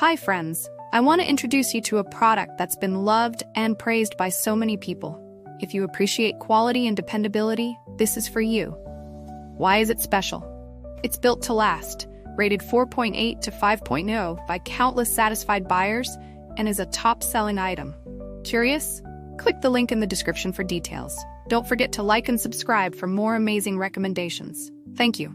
Hi friends, I want to introduce you to a product that's been loved and praised by so many people. If you appreciate quality and dependability, this is for you. Why is it special? It's built to last, rated 4.8 to 5.0 by countless satisfied buyers, and is a top-selling item. Curious? Click the link in the description for details. Don't forget to like and subscribe for more amazing recommendations. Thank you.